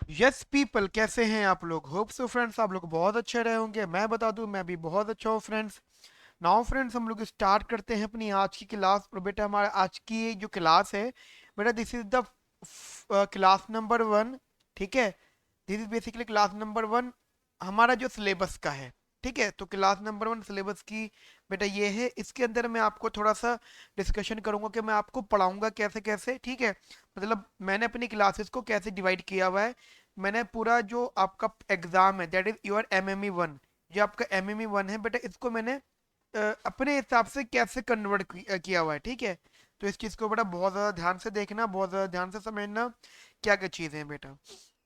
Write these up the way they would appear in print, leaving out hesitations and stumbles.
Yes people, कैसे हैं आप लोग? होप सो फ्रेंड्स आप लोग बहुत अच्छे रहे होंगे। मैं बता दूं, मैं भी बहुत अच्छा हूँ फ्रेंड्स। नाउ फ्रेंड्स, हम लोग स्टार्ट करते हैं अपनी आज की क्लास। और बेटा हमारा आज की जो क्लास है, बेटा this is the class number 1। ठीक है, this is basically class number 1 हमारा जो सिलेबस का है। ठीक है, तो क्लास नंबर 1 सिलेबस की बेटा ये है। इसके अंदर मैं आपको थोड़ा सा डिस्कशन करूंगा कि मैं आपको पढ़ाऊंगा कैसे कैसे। ठीक है, मतलब मैंने अपनी क्लासेस को कैसे डिवाइड किया हुआ है। मैंने पूरा जो आपका एग्जाम है, दैट इज योर एमएमई 1, जो आपका एमएमई 1 है बेटा, इसको मैंने अपने हिसाब से कैसे कन्वर्ट किया हुआ है। ठीक है, तो इस चीज़ को बेटा बहुत ज़्यादा ध्यान से देखना, बहुत ज़्यादा ध्यान से समझना क्या क्या चीज़ें हैं बेटा।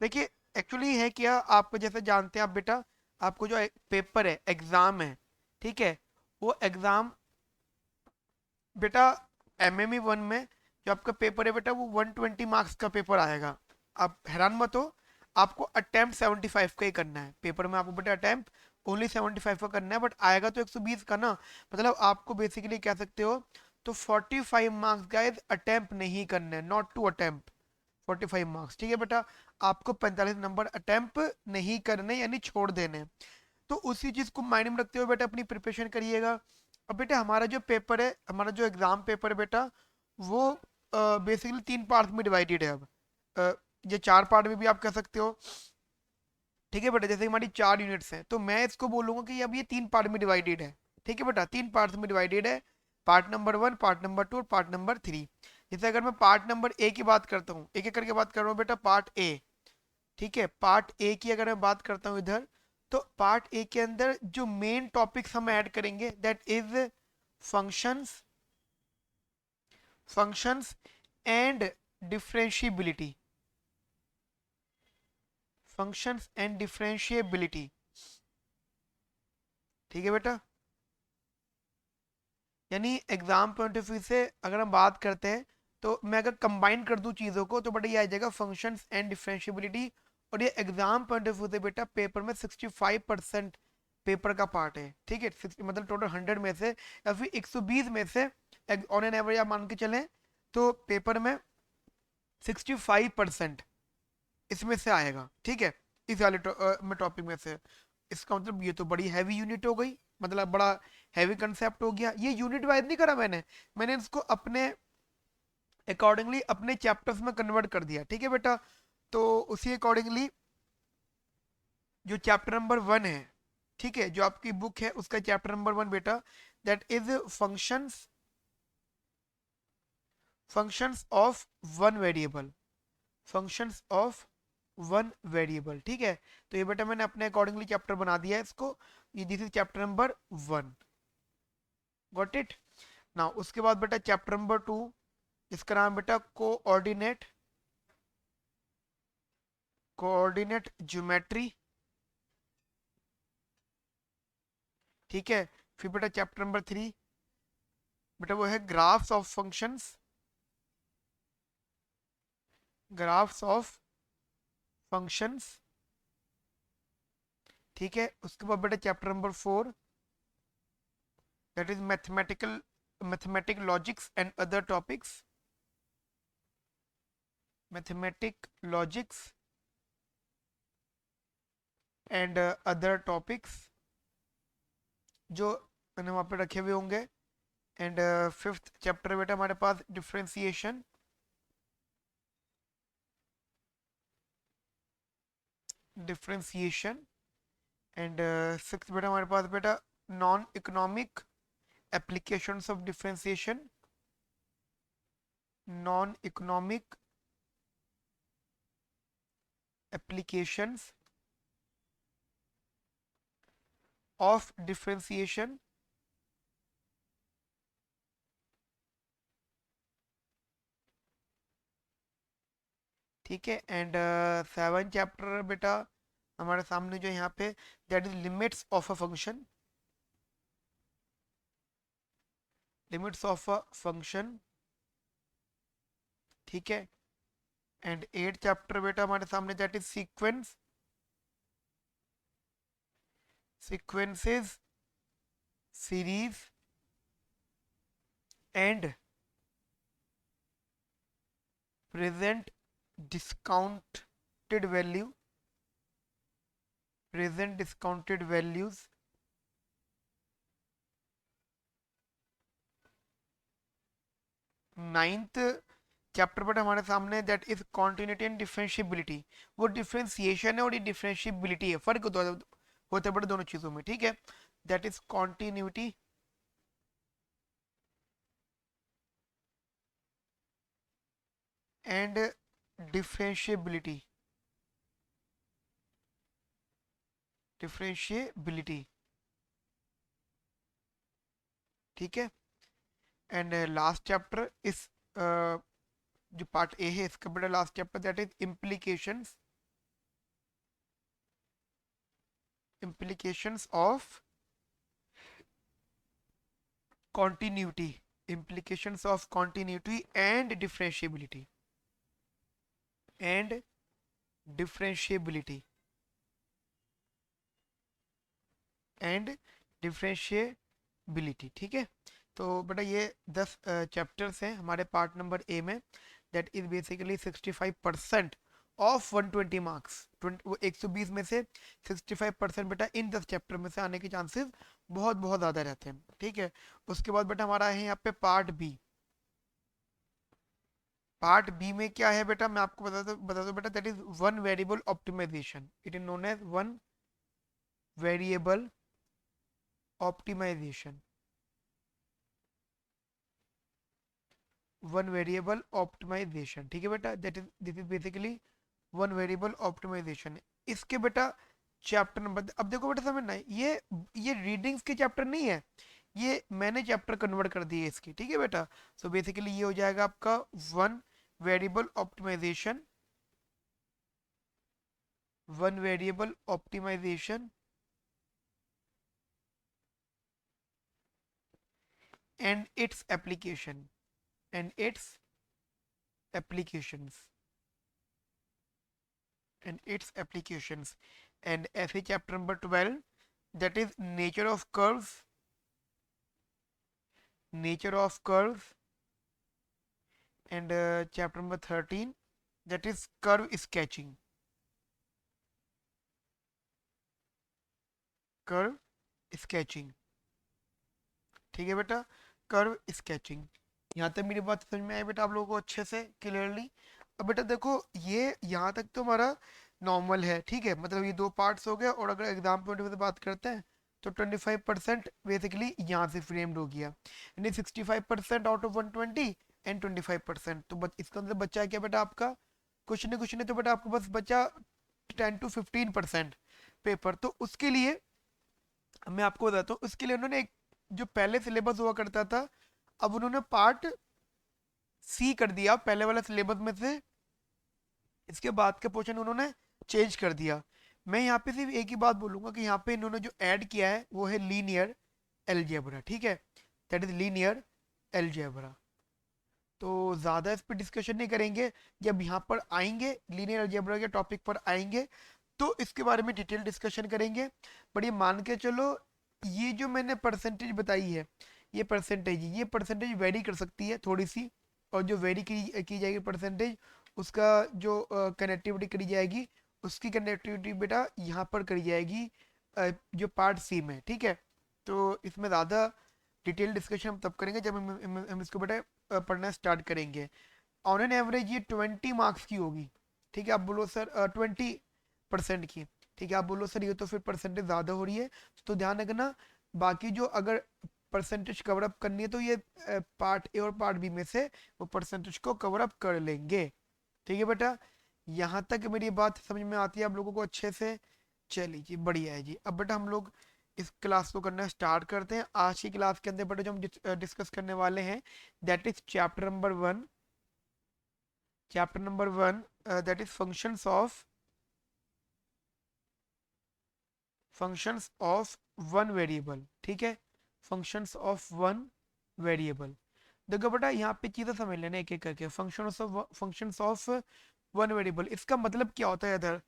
देखिए, एक्चुअली है क्या, आप जैसे जानते हैं आप बेटा, आपको जो पेपर है, एग्ज़ाम है, ठीक है, वो एग्ज़ाम बेटा एमएमई 1 में जो आपका पेपर है बेटा, वो 120 मार्क्स का पेपर आएगा। आप हैरान मत हो, आपको अटेम्प्ट 75 का ही करना है पेपर में। आपको बेटा अटेम्प्ट ओनली 75 का करना है, बट आएगा तो 120 का ना। मतलब आपको बेसिकली कह सकते हो तो 45 मार्क्स गाइस अटेम्प्ट नहीं करने, नॉट टू अटेम्प्ट 45 मार्क्स। ठीक है बेटा, आपको 45 नंबर अटेम्प्ट नहीं करने, यानी छोड़ देने। तो उसी चीज को माइंड में रखते हुए बेटा अपनी प्रिपरेशन करिएगा। अब बेटा हमारा जो पेपर है, हमारा जो एग्जाम पेपर है बेटा, वो बेसिकली 3 पार्ट में डिवाइडेड है। अब अ, ये 4 पार्ट में भी आप कह सकते हो। ठीक है बेटा, जैसे हमारी 4 यूनिट्स हैं, तो मैं इसको बोलूंगा कि अब ये 3 पार्ट में डिवाइडेड है। ठीक है बेटा, 3 पार्ट में डिवाइडेड है। पार्ट नंबर 1, पार्ट नंबर 2 और पार्ट नंबर 3। जैसे अगर मैं पार्ट नंबर ए की बात करता हूँ, एक एक करके बात कर रहा हूँ बेटा, पार्ट ए। ठीक है, पार्ट ए की अगर मैं बात करता हूँ इधर, तो पार्ट ए के अंदर जो मेन टॉपिक्स हम ऐड करेंगे, that is functions, functions and differentiability, functions and differentiability. ठीक है बेटा, यानी एग्जाम पॉइंट ऑफ व्यू से अगर हम बात करते हैं, तो मैं अगर कंबाइन कर दूं चीज़ों को, तो बेटा ये आ जाएगा फंक्शंस एंड डिफरेंशिएबिलिटी। और ये एग्जाम पॉइंट ऑफ व्यू से बेटा पेपर में 65% पेपर का पार्ट है। ठीक है, मतलब टोटल 100 में से या फिर 120 में से ऑन एन एवरेज आप मान के चलें, तो पेपर में 65% इसमें से आएगा। ठीक है, इस वाले में टॉपिक में से। इसका मतलब ये तो बड़ी हैवी यूनिट हो गई, मतलब बड़ा हैवी कंसेप्ट हो गया। ये यूनिट वाइज नहीं करा मैंने, मैंने इसको अपने अकॉर्डिंगली अपने चैप्टर्स में कन्वर्ट कर दिया। ठीक है बेटा, तो उसी अकॉर्डिंगली जो चैप्टर नंबर 1 है, ठीक है, जो आपकी बुक है उसका चैप्टर नंबर 1 बेटा, that is functions, functions of one variable, functions of one variable. ठीक है, तो ये बेटा मैंने अपने अकॉर्डिंगली चैप्टर बना दिया है इसको। ये this is chapter number 1। Got it. Now उसके बाद बेटा चैप्टर नंबर 2, इसका नाम बेटा कोऑर्डिनेट, कोऑर्डिनेट ज्योमेट्री। ठीक है, फिर बेटा चैप्टर नंबर 3 बेटा वो है graphs of functions, graphs of functions. ठीक है, उसके बाद बेटा chapter number 4, that is mathematical, mathematic logics and other topics, mathematic logics and other topics जो मैंने वहाँ पे रखे हुए होंगे। एंड फिफ्थ चैप्टर बेटा हमारे पास डिफ्रेंसिएशन, डिफ्रेंसिएशन। एंड सिक्स बेटा हमारे पास बेटा non economic applications of differentiation, non economic applications of differentiation. ठीक है, एंड सेवन चैप्टर बेटा हमारे सामने जो यहाँ पे, that is limits of a function, limits of a function. ठीक है, एंड एट चैप्टर बेटा हमारे सामने, that is sequence, sequences, series and present discount value, present discounted values, ninth chapter but हमारे सामने that is continuity and differentiability. वो differentiation है और ये डिफरेंशियबिलिटी है, फर्क होता है बड़े दोनों चीजों में, ठीक है। That is continuity and differentiability, differentiability, ठीक है। एंड लास्ट चैप्टर इस जो पार्ट ए है इसका बड़ा last chapter that is implications, implications of continuity, implications of continuity and differentiability, and differentiability and differentiability, ठीक है। तो बेटा ये 10 चैप्टर्स हैं हमारे पार्ट नंबर ए में, that is basically 65% of 120 marks. 120 में से 65% बेटा इन 10 चैप्टर में से आने के चांसेस बहुत बहुत ज़्यादा रहते हैं, ठीक है। उसके बाद बेटा हमारा है यहाँ पे पार्ट बी। पार्ट बी में क्या है बेटा, मैं आपको बता दूं बेटा, that is one variable optimisation, it is known as one variable optimisation, one variable optimisation, ठीक है बेटा। That is this is basically one variable optimisation. इसके बेटा चैप्टर नंबर, अब देखो बेटा समझना, ये रीडिंग्स के चैप्टर नहीं है, ये मैंने चैप्टर कन्वर्ट कर दिए इसकी, ठीक है बेटा। सो बेसिकली ये हो जाएगा आपका one variable optimisation, one variable optimisation and its application, and its applications and its applications, and FA chapter number 12 that is nature of curves, nature of curves, and chapter number 13 that is curve sketching, curve sketching, ठीक है बेटा, curve sketching. यहाँ तक मेरी बात समझ में आई बेटा आप लोगों को अच्छे से क्लियरली। अब बेटा देखो ये यहाँ तक तो हमारा नॉर्मल है, ठीक है, मतलब ये दो पार्ट्स हो गए, और अगर एग्जाम पॉइंट से बात करते हैं तो 25% बेसिकली यहाँ से फ्रेम्ड हो गया, यानी 65% आउट ऑफ 120 एंड 25%। तो इसका मतलब बच्चा क्या बेटा आपका, कुछ नहीं तो बेटा आपको बस बचा 10 to 15% पेपर। तो उसके लिए मैं आपको बताता हूँ, उसके लिए उन्होंने एक जो पहले सिलेबस हुआ करता था, अब उन्होंने पार्ट सी कर दिया पहले वाला सिलेबस में से, इसके बाद के पोर्शन उन्होंने चेंज कर दिया। मैं यहाँ पे सिर्फ एक ही बात बोलूंगा कि यहाँ पे इन्होंने जो ऐड किया है वो है लीनियर एलजेब्रा, ठीक है, दैट इज लीनियर एलजेब्रा। तो ज़्यादा इस पर डिस्कशन नहीं करेंगे, जब यहाँ पर आएंगे लीनियर एलजेब्रा के टॉपिक पर आएंगे तो इसके बारे में डिटेल डिस्कशन करेंगे। बट ये मान के चलो, ये जो मैंने परसेंटेज बताई है, ये परसेंटेज वेरी कर सकती है थोड़ी सी, और जो वेरी की जाएगी परसेंटेज, उसका जो कनेक्टिविटी करी जाएगी, उसकी कनेक्टिविटी बेटा यहाँ पर करी जाएगी जो पार्ट सी में, ठीक है। तो इसमें ज़्यादा डिटेल डिस्कशन हम तब करेंगे जब हम इसको बेटा पढ़ना स्टार्ट करेंगे। ऑन एन एवरेज ये 20 मार्क्स की होगी, ठीक है। आप बोलो सर 20% की, ठीक है, आप बोलो सर ये तो फिर परसेंटेज ज़्यादा हो रही है, तो ध्यान रखना बाकी जो अगर परसेंटेज कवर अप करनी है तो ये पार्ट ए और पार्ट बी में से वो परसेंटेज को कवर अप कर लेंगे, ठीक है बेटा। यहाँ तक मेरी बात समझ में आती है आप लोगों को अच्छे से, चलिए जी बढ़िया है जी। अब बेटा हम लोग इस क्लास को करना स्टार्ट करते हैं। आज की क्लास के अंदर बेटा जो हम डिस्कस करने वाले हैं that is chapter number 1, chapter number 1 that is functions of one variable, ठीक है, फंक्शंस ऑफ वन वेरिएबल। देखो बेटा यहाँ पे चीजें समझ लेना एक एक करके, फंक्शंस ऑफ वन वेरिएबल, इसका मतलब क्या होता है इधर।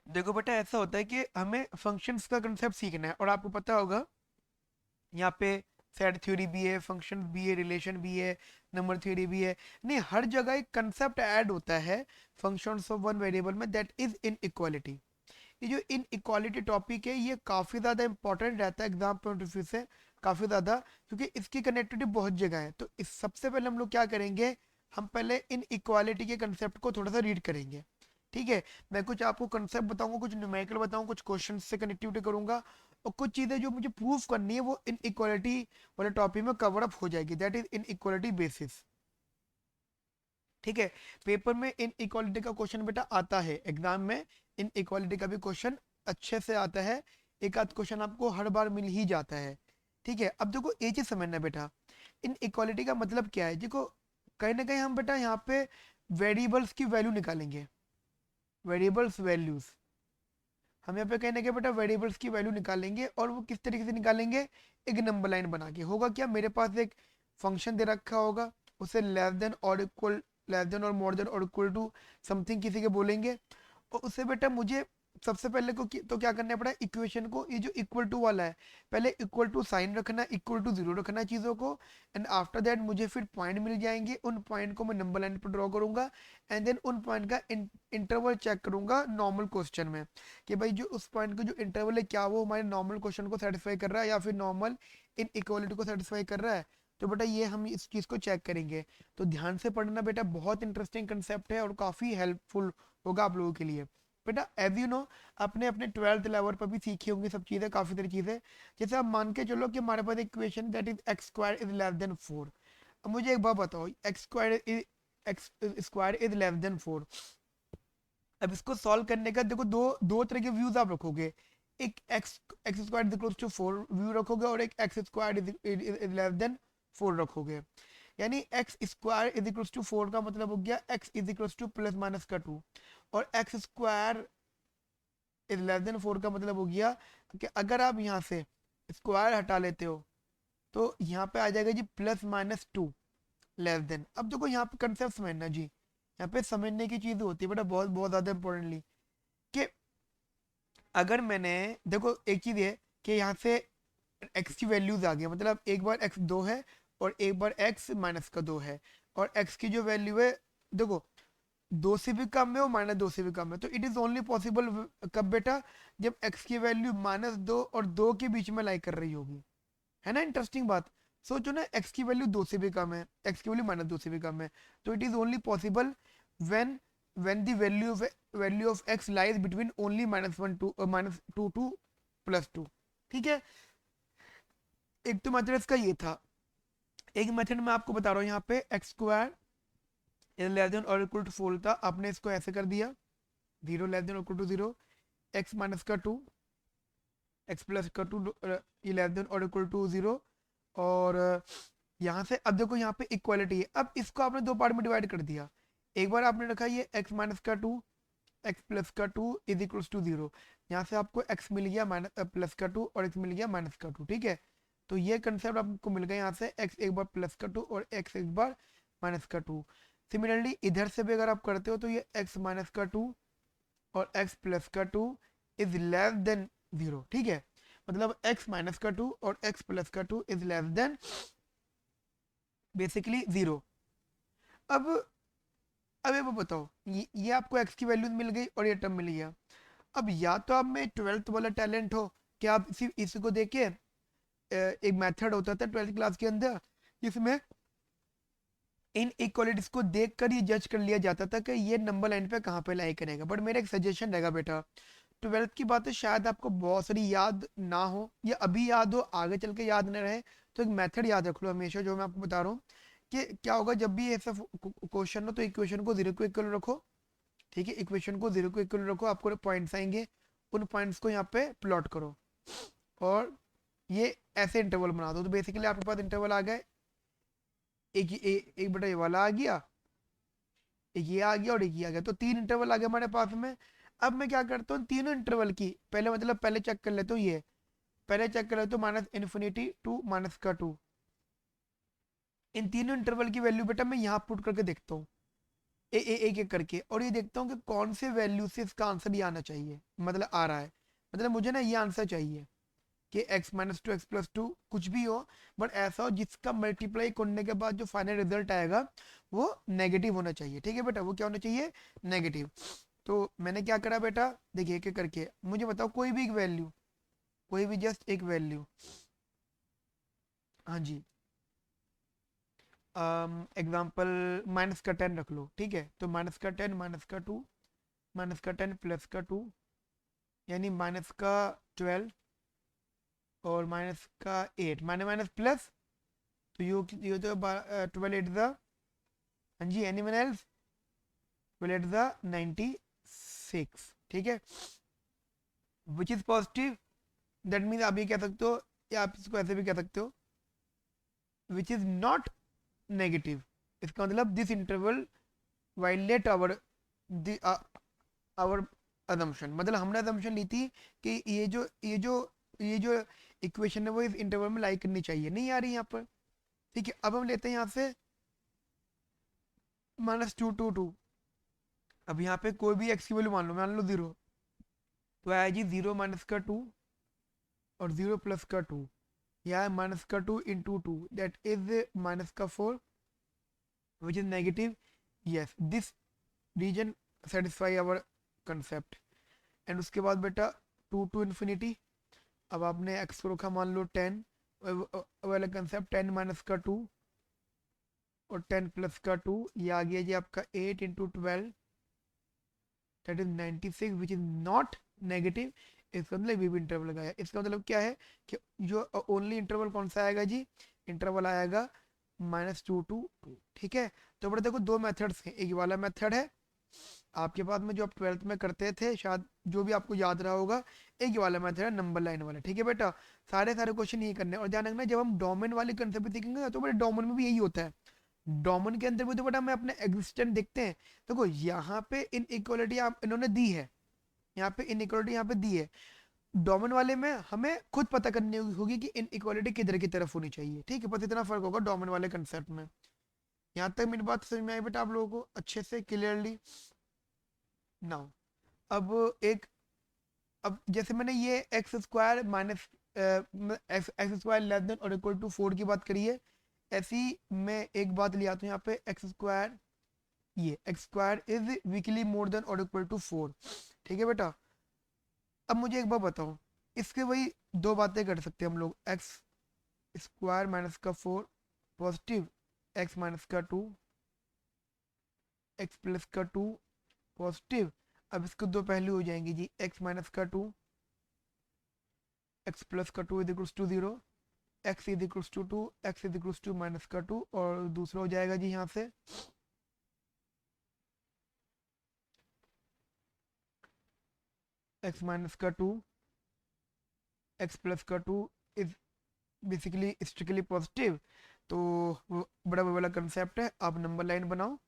देखो बेटा ऐसा होता है कि हमें फंक्शंस का कंसेप्ट सीखना है, और आपको पता होगा यहाँ पे सेट थ्योरी भी है, फंक्शन भी है, रिलेशन भी है, नंबर थ्योरी भी है। नहीं, हर जगह एक कंसेप्ट ऐड होता है फंक्शंस ऑफ वन वेरिएबल में, दैट इज इन इक्वालिटी। ये जो इन इक्वालिटी टॉपिक है ये काफ़ी ज़्यादा इंपॉर्टेंट रहता है एग्जाम पॉइंट ऑफ व्यू से, काफ़ी ज़्यादा, क्योंकि इसकी कनेक्टिविटी बहुत जगह है। तो इस सबसे पहले हम लोग क्या करेंगे, हम पहले इन इक्वालिटी के कंसेप्ट को थोड़ा सा रीड करेंगे। ठीक है, मैं कुछ आपको कंसेप्ट बताऊंगा, कुछ न्यूमेरिकल बताऊंगा, कुछ क्वेश्चन से कनेक्टिविटी करूंगा, और कुछ चीज़ें जो मुझे प्रूव करनी है वो इन इक्वालिटी वाले टॉपिक में कवर अप हो जाएगी, that is in equality basis. ठीक है, पेपर में इन इक्वालिटी का क्वेश्चन बेटा आता है, एग्जाम में इन इक्वालिटी का भी क्वेश्चन अच्छे से आता है, एक आध क्वेश्चन आपको हर बार मिल ही जाता है। ठीक है, अब देखो ये चीज समझना बेटा, इन इक्वालिटी का मतलब क्या है। देखो, कहीं ना कहीं हम बेटा यहाँ पे वेरिएबल्स की वैल्यू निकालेंगे, वेरिएबल्स वैल्यूज, हम यहाँ पे कहीं ना कहीं बेटा वेरिएबल्स की वैल्यू निकालेंगे, और वो किस तरीके से निकालेंगे, एक नंबर लाइन बना के। होगा क्या, मेरे पास एक फंक्शन दे रखा होगा, उसे लेस देन और इक्वल, लेस देन और मोर देन और इक्वल टू समथिंग किसी के बोलेंगे, और उससे बेटा मुझे सबसे पहले को तो क्या करना पड़ा, इक्वेशन को, ये जो इक्वल टू वाला है, पहले इक्वल टू साइन रखना, इक्वल टू जीरो रखना चीज़ों को, एंड आफ्टर दैट मुझे फिर पॉइंट मिल जाएंगे, उन पॉइंट को मैं नंबर लाइन पर ड्रॉ करूंगा, एंड देन उन पॉइंट का इंटरवल चेक करूंगा नॉर्मल क्वेश्चन में, कि भाई जो उस पॉइंट का जो इंटरवल है क्या वो हमारे नॉर्मल क्वेश्चन को सेटिस्फाई कर रहा है या फिर नॉर्मल इन इक्वलिटी को सेटिस्फाई कर रहा है। तो बेटा ये हम इस चीज़ को चेक करेंगे। तो ध्यान से पढ़ना बेटा, बहुत इंटरेस्टिंग कंसेप्ट है और काफ़ी हेल्पफुल होगा आप लोगों के लिए। बेटा एज यू नो, अपने अपने 12th लेवल पर भी सीखी होंगी सब चीज़ें, काफ़ी सारी चीज़ें। जैसे आप मान के चलो कि हमारे पास equation that is x square is less than 4। अब मुझे एक बात बताओ, x square is less than 4। अब इसको सॉल्व करने का देखो, दो दो तरह के व्यूज आप रखोगे, एक x x square is equal to 4 view रखोगे, और एक x square is less than 4 रखोगे। यानी x square is equal to 4 का मतलब हो गया x is equal to plus minus का 2, और x square is less than 4 का मतलब हो गया कि अगर आप यहाँ से स्क्वायर हटा लेते हो तो यहाँ पे आ जाएगा जी प्लस माइनस 2 लेस देन। अब देखो यहाँ पे कंसेप्ट समझना जी, यहाँ पे समझने की चीज होती है बेटा, बहुत बहुत ज्यादा इंपॉर्टेंटली, कि अगर मैंने, देखो एक चीज है कि यहाँ से एक्स की वैल्यूज आ गई, मतलब एक बार एक्स 2 है और एक बार एक्स माइनस का 2 है, और एक्स की जो वैल्यू है देखो 2 से भी कम है और -2 से भी कम है, तो इट इज ओनली पॉसिबल कब बेटा, जब एक्स की वैल्यू -2 और 2 के बीच में लाई कर रही होगी। है ना इंटरेस्टिंग बात, सोचो ना, एक्स की वैल्यू 2 से भी कम है, एक्स की वैल्यू -2 से भी कम है, तो it is only possible when when the value of x lies between only -1 to -2 to +2। ठीक है, एक तो मेथड इसका ये था। एक मेथड मैं आपको बता रहा हूँ, यहाँ पे x square is less than और इक्वल टू 4 था, आपने इसको ऐसे कर दिया 0 लेस देन और इक्वल टू 0, एक्स माइनस का 2, एक्स प्लस का 2 ये लेस देन और इक्वल टू 0, और यहाँ से अब देखो यहाँ पे इक्वालिटी है, अब इसको आपने दो पार्ट में डिवाइड कर दिया। एक बार आपने रखा ये एक्स माइनस का 2, एक्स प्लस का 2 इज इक्वल्स टू 0, यहाँ से आपको एक्स मिल गया माइनस प्लस का 2 और एक्स मिल गया माइनस का 2। ठीक है, तो ये कंसेप्ट आपको मिल गया, यहाँ से एक्स एक बार प्लस का 2 और एक्स एक बार माइनस का 2। सिमिलरली इधर से भी अगर आप करते हो तो ये एक्स माइनस का 2 और एक्स प्लस का 2 इज लेस देन 0। ठीक है, मतलब एक्स माइनस का 2 और एक्स प्लस का 2 इज लेस देन बेसिकली 0। अब अब ये वो बताओ, ये आपको एक्स की वैल्यू मिल गई और ये टर्म मिल गया। अब या तो आप में 12th वाला टैलेंट हो कि आप इसी को देख के, एक मेथड होता था 12th क्लास के अंदर जिसमें इन इक्वालिटीज को देख कर ये जज कर लिया जाता था कि ये नंबर लाइन पे कहाँ पे लाई करेगा। बट मेरा एक सजेशन रहेगा बेटा, 12th की बातें शायद आपको बहुत सारी याद ना हो, या अभी याद हो आगे चल के याद ना रहे, तो एक मेथड याद रख लो हमेशा, जो मैं आपको बता रहा हूँ कि क्या होगा जब भी ऐसा क्वेश्चन हो तो इक्वेशन को 0 को इक्वल रखो। ठीक है, इक्वेशन को 0 को इक्वल रखो, आपको पॉइंट्स आएंगे, उन पॉइंट्स को यहाँ पे प्लॉट करो, और ये ऐसे इंटरवल बना दो। तो बेसिकली आपके पास इंटरवल आ गए, एक बेटा ये वाला आ गया, एक ये आ गया और एक ये आ गया, तो 3 इंटरवल आ गए हमारे पास में। अब मैं क्या करता हूँ, तीनों इंटरवल की पहले मतलब पहले चेक कर लेता हूँ, ये पहले चेक कर लेता हूँ -∞ टू माइनस का 2, इन तीनों इंटरवल की वैल्यू बेटा मैं यहाँ पुट करके देखता हूँ, एक एक करके, और ये देखता हूँ कि कौन से वैल्यू से इसका आंसर ये आना चाहिए, मतलब आ रहा है, मतलब मुझे ना ये आंसर चाहिए। कि x minus two x plus two कुछ भी हो, बट ऐसा हो जिसका मल्टीप्लाई करने के बाद जो फाइनल रिजल्ट आएगा वो नेगेटिव होना चाहिए। ठीक है बेटा, वो क्या होना चाहिए, नेगेटिव। तो मैंने क्या करा बेटा, देखिए एक एक करके मुझे बताओ कोई भी एक वैल्यू, कोई भी जस्ट एक वैल्यू। हाँ जी, एग्जाम्पल माइनस का 10 रख लो, ठीक है। तो माइनस का 10 माइनस का 2 माइनस का 10 प्लस का 2, यानी माइनस का 12 और माइनस का 8, माइनस माइनस प्लस, तो यो तो 12 एट द, हाँ जी, एनीवन एल्स, 12 एट द 96, ठीक है, which is positive. That means आप ये कह सकते हो, या आप इसको ऐसे भी कह सकते हो, विच इज नॉट नेगेटिव। इसका मतलब this interval violate our our assumption, मतलब हमने अजम्पशन ली थी कि ये जो इक्वेशन है वो इस इंटरवल में लाई करनी चाहिए, नहीं आ रही यहाँ पर। ठीक है, अब हम लेते हैं यहाँ से -2 2 2। अब यहाँ पे कोई भी एक्स की वैल्यू मान लो 0, तो आया जी 0 माइनस का 2 और 0 प्लस का 2, यहाँ माइनस का 2 इंटू 2, दैट इज माइनस का 4 which is negative. Yes, this region satisfy our concept. And उसके बाद बेटा 2 टू इन्फिनिटी, अब आपने एक्स को रखा मान लो 10, वाला कंसेप्ट 10 माइनस का 2 और 10 प्लस का 2, ये आ गया जी आपका 8 into 12, that is 96 which is not negative. इसका मतलब ये भी इंटरवल लगाया, इसका मतलब क्या है कि जो ओनली इंटरवल कौन सा आएगा जी, इंटरवल आएगा -2 to 2। ठीक है, तो बड़े देखो दो मेथड्स हैं, एक वाला मेथड है आपके पास में जो आप 12th में करते थे शायद, जो भी आपको याद रहा होगा, एक वाला मेथड है नंबर लाइन वाला। ठीक है बेटा, सारे सारे क्वेश्चन यही करने हैं। और ध्यान रखना जब हम डोमेन वाले कंसेप्ट सीखेंगे ना, तो बेटा डोमेन में भी यही होता है। डोमेन के अंदर भी तो बेटा हमें अपने एग्जिस्टेंट देखते हैं। देखो यहाँ पे इन इक्वलिटी इन्होंने दी है, यहाँ पे इन इक्वलिटी यहाँ पे दी है। डोमेन वाले में हमें खुद पता करनी होगी कि इन इक्वलिटी किधर की तरफ होनी चाहिए। ठीक है, बस इतना फर्क होगा डोमेन वाले कंसेप्ट में। यहाँ तक मेरी बात समझ में आई बेटा आप लोगों को अच्छे से क्लियरली। नाउ अब एक, अब जैसे मैंने ये x square minus x square less than और इक्वल टू 4 की बात करी है, ऐसी मैं एक बात ले आता हूँ यहाँ पे एक्स स्क्वायर, ये x square is weekly more then और इक्वल टू 4। ठीक है बेटा, अब मुझे एक बात बताओ, इसके वही दो बातें कर सकते हैं हम लोग, एक्स स्क्वायर माइनस का 4 पॉजिटिव, एक्स माइनस का 2, एक्स प्लस का 2 पॉजिटिव। अब इसके दो पहलू हो जाएंगे जी, एक्स माइनस का 2, एक्स प्लस का 2 is equals to 0, x is equals to 2, x is equals to minus का 2, और दूसरा हो जाएगा जी यहाँ से एक्स माइनस का 2, एक्स प्लस का 2 इज बेसिकली स्ट्रिक्टली पॉजिटिव। तो बड़ा वो वाला कंसेप्ट है, आप नंबर लाइन बनाओ,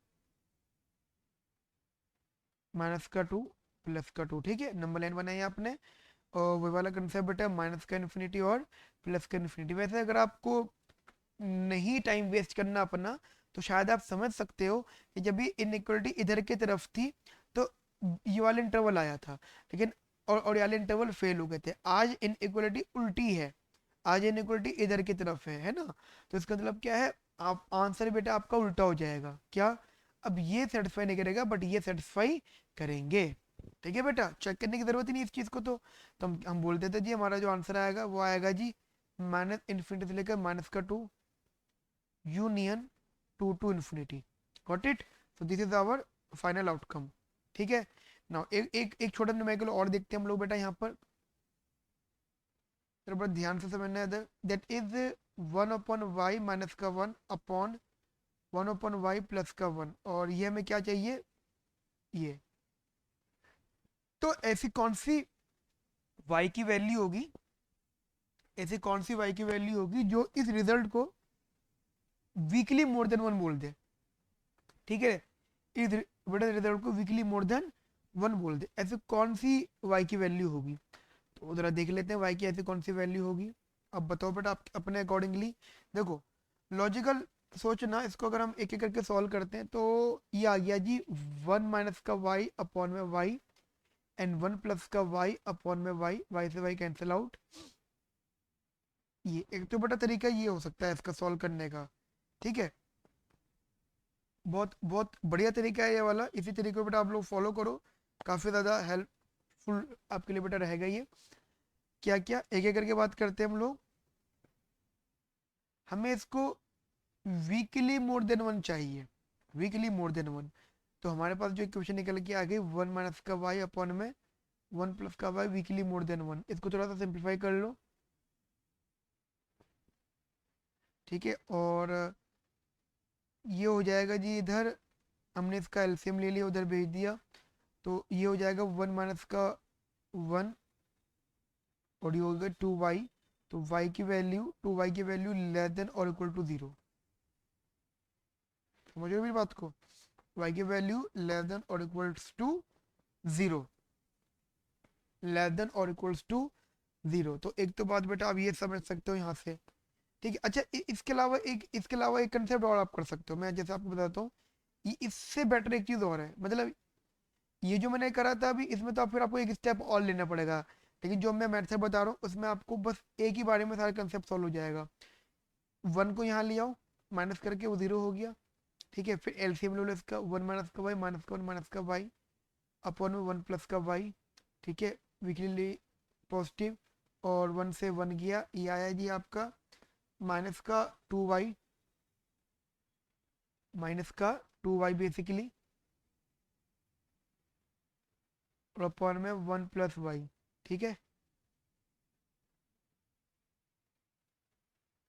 माइनस का 2 प्लस का 2। ठीक है, नंबर लाइन बनाई आपने, और वो वाला कंसेप्ट बेटा माइनस का इन्फिनिटी और प्लस का इन्फिनिटी। वैसे अगर आपको नहीं टाइम वेस्ट करना अपना, तो शायद आप समझ सकते हो कि जब भी इनइक्वलिटी इधर की तरफ थी तो ये वाला इंटरवल आया था, लेकिन और ये वाले इंटरवल फेल हो गए थे। आज इनइक्वलिटी उल्टी है, आज इनइक्वलिटी इधर की तरफ है ना। तो इसका मतलब क्या है, आप आंसर बेटा आपका उल्टा हो जाएगा क्या, अब ये सेटिस्फाई नहीं करेगा बट ये सेटिस्फाई करेंगे। ठीक है बेटा, चेक करने की जरूरत ही नहीं इस चीज को। तो हम बोल देते जी हमारा जो आंसर आएगा वो आएगा जी माइनस इन्फिनिटी से लेकर माइनस का 2 union 2 to infinity. Got it, so this is our final outcome. ठीक है, नाउ एक छोटा न्यूमेरिकल और देखते हैं हम लोग बेटा यहाँ पर, जरा बड़ा ध्यान से समझना है। That is 1 upon y minus का 1 अपॉन 1 अपॉन वाई प्लस का 1, और ये हमें क्या चाहिए, ये। तो ऐसी कौन सी y की वैल्यू होगी, ऐसी कौन सी y की वैल्यू होगी जो इस रिजल्ट को वीकली मोर देन 1 बोल दे। ठीक है, इस बड़े रिजल्ट को वीकली मोर देन 1 बोल दे, ऐसी कौन सी y की वैल्यू होगी। तो जरा देख लेते हैं y की ऐसी कौन सी वैल्यू होगी। अब बताओ बेटा आप अपने अकॉर्डिंगली, देखो लॉजिकल सोचना, इसको अगर हम एक एक करके सॉल्व करते हैं तो ये आ गया जी 1 माइनस का y अपॉन में y एंड 1 प्लस का y अपॉन में y, y से y कैंसिल आउट, ये एक तो बड़ा तरीका ये हो सकता है इसका सॉल्व करने का। ठीक है, बहुत बहुत बढ़िया तरीका है ये वाला। इसी तरीके को बेटा आप लोग फॉलो करो, काफ़ी ज़्यादा हेल्पफुल आपके लिए बेटा रहेगा ये। क्या क्या एक एक करके बात करते हैं हम लोग। हमें इसको वीकली मोर देन वन चाहिए, वीकली मोर देन वन। तो हमारे पास जो इक्वेशन निकल के आ गई, वन माइनस का वाई अपॉन में वन प्लस का Y weakly more than one. इसको थोड़ा सा सिंप्लीफाई कर लो। ठीक है, और ये हो जाएगा जी, इधर हमने इसका एलसीएम ले लिया, उधर भेज दिया। तो ये हो जाएगा वन माइनस का वन, और ये हो गया टू वाई। तो वाई की वैल्यू, टू वाई की वैल्यू लेस देन और इक्वल टू जीरो। समझ रहे हो मेरी बात को? वाई की वैल्यू लेस देन और equals to zero, less than और इक्वल्स टू जीरो। तो एक तो बात बेटा आप ये समझ सकते हो यहाँ से। ठीक है, अच्छा इसके अलावा एक कंसेप्ट और आप कर सकते हो, मैं जैसे आपको बताता हूँ। ये इससे बेटर एक चीज़ और है, मतलब ये जो मैंने करा था अभी, इसमें तो आप फिर आपको एक स्टेप और लेना पड़ेगा। लेकिन जो मैं मैथ से बता रहा हूँ उसमें आपको बस एक ही बारे में सारा कंसेप्ट सॉल्व हो जाएगा। वन को यहाँ ले आओ, माइनस करके वो जीरो हो गया। ठीक है, फिर एलसीएम ले लो इसका, वन माइनस का वाई माइनस का वन माइनस का वाई अपॉन में वन प्लस का वाई। ठीक है, वीकली पॉजिटिव, और वन से वन गया, ये आया जी आपका माइनस का टू वाई, माइनस का टू वाई बेसिकली, और अपॉन में वन प्लस वाई। ठीक है,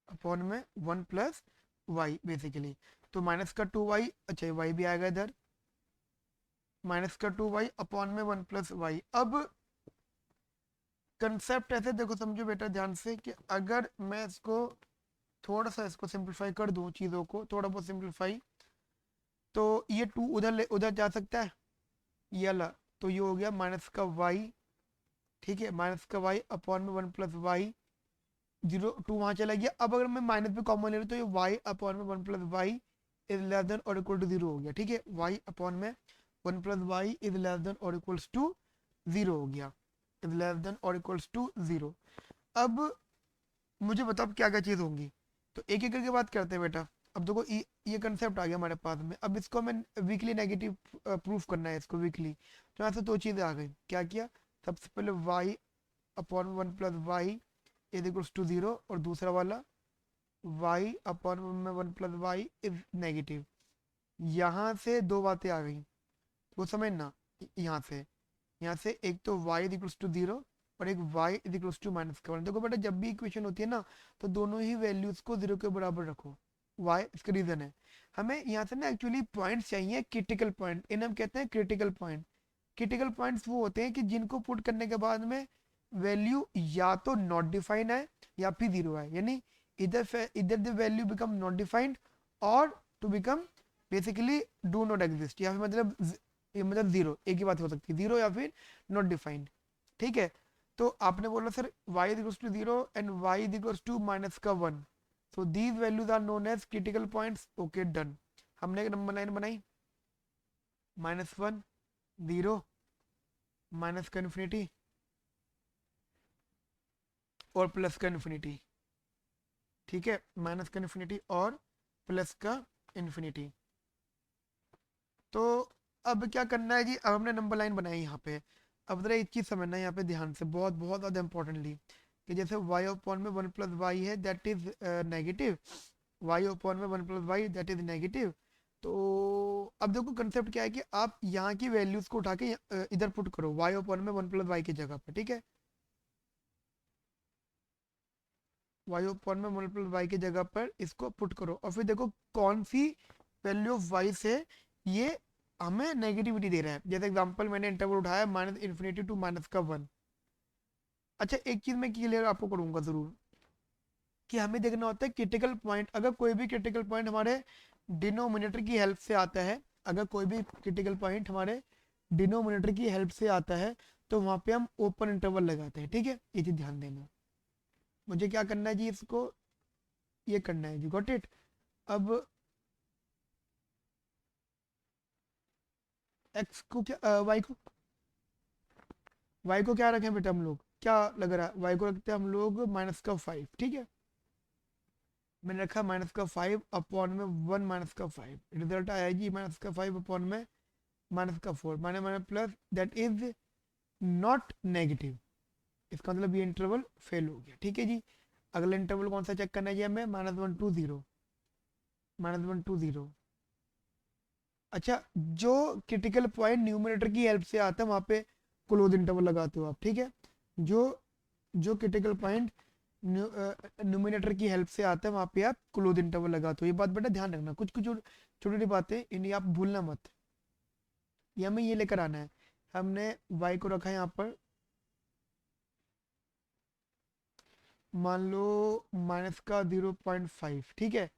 अपॉन में वन प्लस वाई बेसिकली। तो माइनस का टू वाई, अच्छा वाई भी आएगा इधर, माइनस का टू वाई अपॉन में वन प्लस वाई। अब कंसेप्ट ऐसे देखो, समझो बेटा ध्यान से, कि अगर मैं इसको थोड़ा सा इसको सिंप्लीफाई कर दूं, चीज़ों को थोड़ा बहुत सिंप्लीफाई, तो ये टू उधर जा सकता है, ये वाला। तो ये हो गया माइनस का वाई। ठीक है, माइनस का वाई अपॉन में one plus y, zero to वहाँ चला गया। अब अगर मैं माइनस भी कॉमन ले लूँ तो ये वाई अपॉन में one plus y is less than और इक्वल टू जीरो हो गया। ठीक है, वाई अपॉन में one plus y is less than और इक्वल्स टू जीरो हो गया, इज लेस देन और इक्वल्स टू जीरो। अब मुझे बताओ क्या क्या चीज़ होंगी। तो एक एक करके बात करते हैं बेटा। अब देखो ये कंसेप्ट आ गया हमारे पास में। अब इसको हमें वीकली नेगेटिव प्रूफ करना है इसको वीकली। तो यहाँ से दो चीज़ें आ गई, क्या किया, सबसे पहले y upon one plus y is equals to zero, और दूसरा वाला वाई अपॉन में one plus y is negative. यहाँ से दो बातें आ गई, वो समझना। यहाँ से एक तो y is equals to zero, और एक y is equals to minus का वन। देखो बेटा जब भी इक्वेशन होती है ना, तो दोनों ही वैल्यूज को जीरो के बराबर रखो। y इसका रीजन है, हमें यहाँ से ना एक्चुअली पॉइंट्स चाहिए, क्रिटिकल पॉइंट, इन्हें हम कहते हैं क्रिटिकल पॉइंट। क्रिटिकल पॉइंट्स वो होते हैं कि जिनको पुट करने के बाद में वैल्यू या तो नॉट डिफाइंड है या फिर जीरो है, यानी इधर the value become not defined, और to become basically do not exist, या फिर मतलब ये मतलब जीरो, एक ही बात हो सकती है, जीरो या फिर नॉट डिफाइंड। ठीक है, तो आपने बोला sir y is equals to zero and y is equals to minus का one, so these values are known as critical points. Okay done, हमने एक नंबर लाइन बनाई, माइनस वन, जीरो, माइनस का इन्फिनिटी और प्लस का infinity. ठीक है, minus का इन्फिनिटी और प्लस का इन्फिनिटी। तो अब क्या करना है जी, अब हमने नंबर लाइन बनाई यहाँ पे। अब जरा एक चीज़ समझना है यहाँ पे ध्यान से, बहुत बहुत ज़्यादा इंपॉर्टेंटली, कि जैसे y अपॉन में वन प्लस वाई है that is negative, y upon में one plus y that is negative. तो अब देखो कंसेप्ट क्या है, कि आप यहाँ की वैल्यूज को उठा के इधर पुट करो, y अपॉन में वन प्लस वाई की जगह पर। ठीक है, y अपॉन में वन प्लस वाई की जगह पर इसको पुट करो, और फिर देखो कौन सी वैल्यू ऑफ y से ये हमें नेगेटिविटी दे रहा है। जैसे एग्जांपल मैंने इंटरवल उठाया माइनस इन्फिनिटी टू माइनस का वन। अच्छा एक चीज़ मैं क्लियर आपको करूंगा ज़रूर, कि हमें देखना होता है क्रिटिकल पॉइंट, अगर कोई भी क्रिटिकल पॉइंट हमारे डिनोमिनेटर की हेल्प से आता है, अगर कोई भी क्रिटिकल पॉइंट हमारे डिनोमिनेटर की हेल्प से आता है, तो वहाँ पे हम ओपन इंटरवल लगाते हैं। ठीक है, ये चीज़ ध्यान देना। मुझे क्या करना है जी, इसको ये करना है जी, गॉट इट। अब एक्स को क्या, वाई को क्या रखें बेटा हम लोग, क्या लग रहा है, वाई को रखते हैं हम लोग माइनस का फाइव। ठीक है, मैंने रखा -5 अपॉन में 1 -5, रिजल्ट आया जी -5 अपॉन में -4 माने plus, that is not negative. इसका मतलब ये इंटरवल फेल हो गया। ठीक है जी, अगला इंटरवल कौन सा चेक करना है जी हमें, -1 to 0, -1 to 0। अच्छा, जो क्रिटिकल पॉइंट न्यूमरेटर की हेल्प से आता है वहां पे क्लोज इंटरवल लगाते हो आप। ठीक है, जो जो क्रिटिकल पॉइंट न्यूमरेटर की हेल्प से आता है वहां पे आप क्लोज इंटरवल लगाते हो। ये बात बेटा ध्यान रखना, कुछ कुछ छोटी छोटी बातें इन्हें आप भूलना मत। ये हमें ये लेकर आना है। हमने y को रखा है यहाँ पर, मान लो माइनस का 0.5। ठीक है,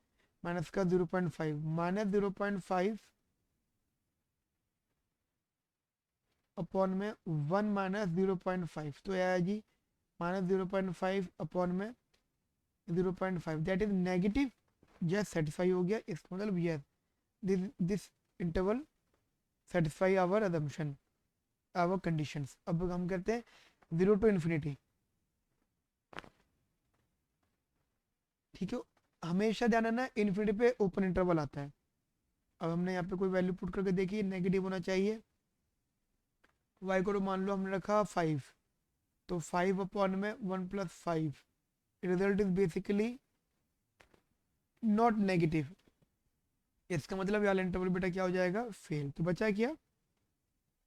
माइनस का 0.5, -0.5 अपॉन में 1 -0.5, तो यह है जी -0.5 अपॉन में 0.5, दैट इज नेगेटिव। यह सेटिस्फाई हो गया, इसका मतलब yes, this interval satisfy our assumption, our conditions. अब हम करते हैं 0 to ∞। ठीक है, हमेशा ध्यान रखना इन्फिनिटी पे ओपन इंटरवल आता है। अब हमने यहाँ पे कोई वैल्यू पुट करके देखी, नेगेटिव होना चाहिए। y को तो मान लो हमने रखा 5, तो 5 अपॉन में 1 + 5, result is basically not negative. इसका मतलब वाला इंटरवल बेटा क्या हो जाएगा, फेल। तो बचा क्या,